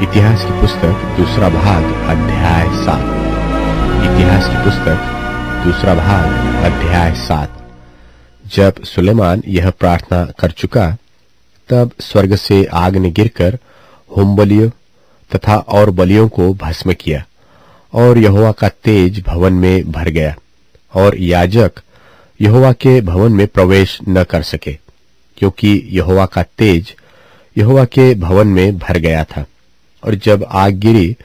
इतिहास की पुस्तक दूसरा भाग अध्याय 7। इतिहास की पुस्तक दूसरा भाग अध्याय 7। जब सुलेमान यह प्रार्थना कर चुका, तब स्वर्ग से आग ने गिरकर होम बलियों तथा और बलियों को भस्म किया, और यहोवा का तेज भवन में भर गया, और याजक यहोवा के भवन में प्रवेश न कर सके, क्योंकि यहोवा का तेज यहोवा के भवन में भर गया था। और जब आग गिरी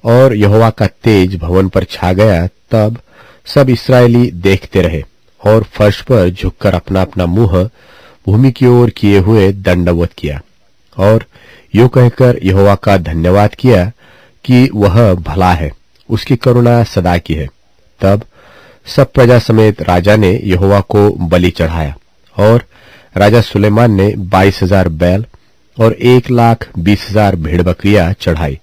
और यहोवा का तेज भवन पर छा गया, तब सब इस्राएली देखते रहे और फर्श पर झुककर अपना अपना मुंह भूमि की ओर किए हुए दंडवत किया, और यूं कहकर यहोवा का धन्यवाद किया कि वह भला है, उसकी करुणा सदा की है। तब सब प्रजा समेत राजा ने यहोवा को बलि चढ़ाया, और राजा सुलेमान ने 22,000 बैल और 1,20,000 भेड़ बकरियां चढ़ाई।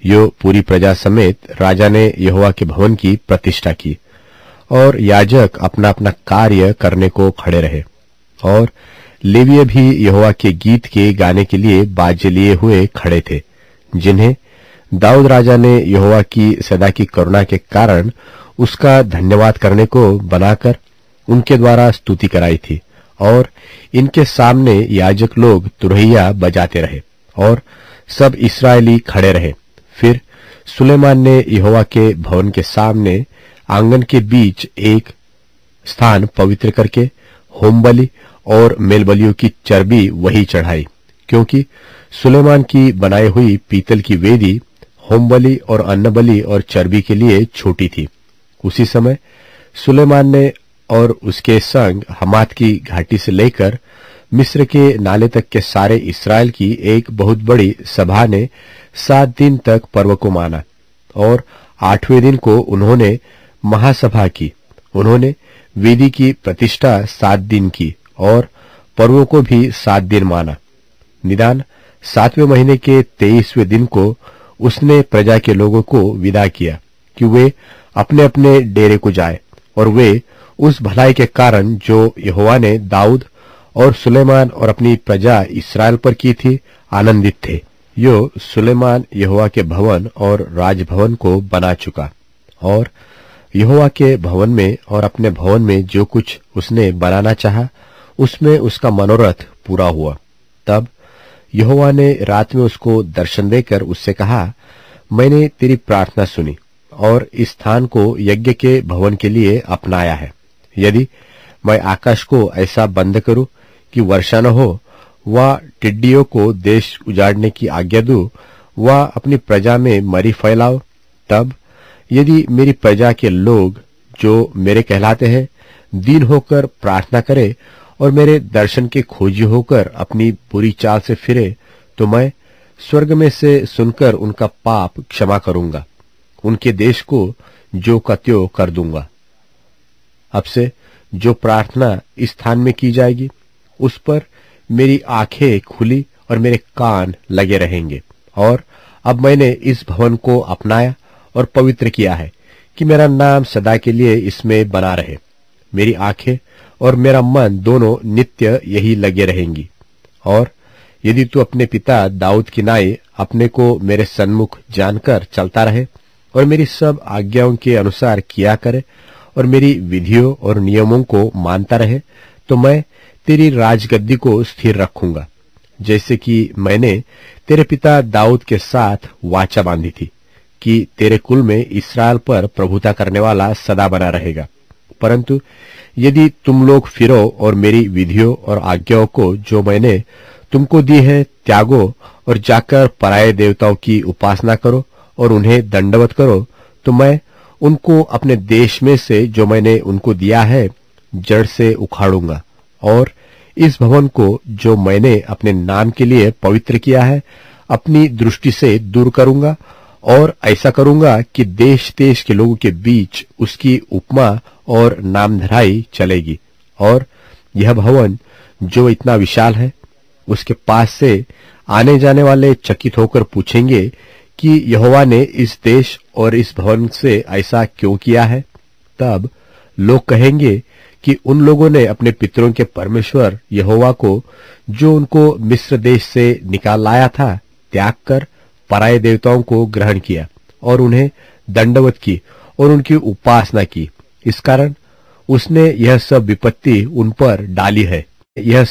यो पूरी प्रजा समेत राजा ने यहोवा के भवन की प्रतिष्ठा की, और याजक अपना अपना कार्य करने को खड़े रहे, और लेवीय भी यहोवा के गीत के गाने के लिए बाजे लिए हुए खड़े थे, जिन्हें दाऊद राजा ने यहोवा की सदा की करुणा के कारण उसका धन्यवाद करने को बनाकर उनके द्वारा स्तुति कराई थी। और इनके सामने याजक लोग तुरहिया बजाते रहे, और सब इस्राएली खड़े रहे। फिर सुलेमान ने यहोवा के भवन के सामने आंगन के बीच एक स्थान पवित्र करके होम बलि और मेलबलियों की चर्बी वही चढ़ाई, क्योंकि सुलेमान की बनाई हुई पीतल की वेदी होम बलि और अन्न बलि और चर्बी के लिए छोटी थी। उसी समय सुलेमान ने और उसके संग हमात की घाटी से लेकर मिस्र के नाले तक के सारे इस्राएल की एक बहुत बड़ी सभा ने 7 दिन तक पर्व को माना, और 8वें दिन को उन्होंने महासभा की। उन्होंने वेदी की प्रतिष्ठा 7 दिन की, और पर्वों को भी 7 दिन माना। निदान 7वें महीने के 23वें दिन को उसने प्रजा के लोगों को विदा किया कि वे अपने अपने डेरे को जाए, और वे उस भलाई के कारण जो यहोवा ने दाऊद और सुलेमान और अपनी प्रजा इस्राएल पर की थी आनंदित थे। यो सुलेमान यहोवा के भवन और राजभवन को बना चुका, और यहोवा के भवन में और अपने भवन में जो कुछ उसने बनाना चाहा, उसमें उसका मनोरथ पूरा हुआ। तब यहोवा ने रात में उसको दर्शन देकर उससे कहा, मैंने तेरी प्रार्थना सुनी और इस स्थान को यज्ञ के भवन के लिए अपनाया है। यदि मैं आकाश को ऐसा बंद करूं कि वर्षा न हो, व टिड्डियों को देश उजाड़ने की आज्ञा दूं, व अपनी प्रजा में मरी फैलाओ, तब यदि मेरी प्रजा के लोग जो मेरे कहलाते हैं दीन होकर प्रार्थना करे और मेरे दर्शन के खोजी होकर अपनी बुरी चाल से फिरे, तो मैं स्वर्ग में से सुनकर उनका पाप क्षमा करूंगा, उनके देश को जो का त्यों कर दूंगा। अब से जो प्रार्थना इस स्थान में की जाएगी, उस पर मेरी आंखें खुली और मेरे कान लगे रहेंगे। और अब मैंने इस भवन को अपनाया और पवित्र किया है कि मेरा नाम सदा के लिए इसमें बना रहे। मेरी आंखें और मेरा मन दोनों नित्य यही लगे रहेंगी। और यदि तू अपने पिता दाऊद की नाई अपने को मेरे सन्मुख जानकर चलता रहे और मेरी सब आज्ञाओं के अनुसार किया करे और मेरी विधियों और नियमों को मानता रहे, तो मैं तेरी राजगद्दी को स्थिर रखूंगा, जैसे कि मैंने तेरे पिता दाऊद के साथ वाचा बांधी थी कि तेरे कुल में इस्राएल पर प्रभुता करने वाला सदा बना रहेगा। परंतु यदि तुम लोग फिरो और मेरी विधियों और आज्ञाओं को जो मैंने तुमको दी है त्यागो और जाकर पराये देवताओं की उपासना करो और उन्हें दंडवत करो, तो मैं उनको अपने देश में से जो मैंने उनको दिया है जड़ से उखाड़ूंगा, और इस भवन को जो मैंने अपने नाम के लिए पवित्र किया है अपनी दृष्टि से दूर करूंगा, और ऐसा करूंगा कि देश देश के लोगों के बीच उसकी उपमा और नामधराई चलेगी। और यह भवन जो इतना विशाल है, उसके पास से आने जाने वाले चकित होकर पूछेंगे कि यहोवा ने इस देश और इस भवन से ऐसा क्यों किया है। तब लोग कहेंगे कि उन लोगों ने अपने पितरों के परमेश्वर यहोवा को, जो उनको मिस्र देश से निकाल लाया था, त्याग कर पराये देवताओं को ग्रहण किया और उन्हें दंडवत की और उनकी उपासना की। इस कारण उसने यह सब विपत्ति उन पर डाली है। यह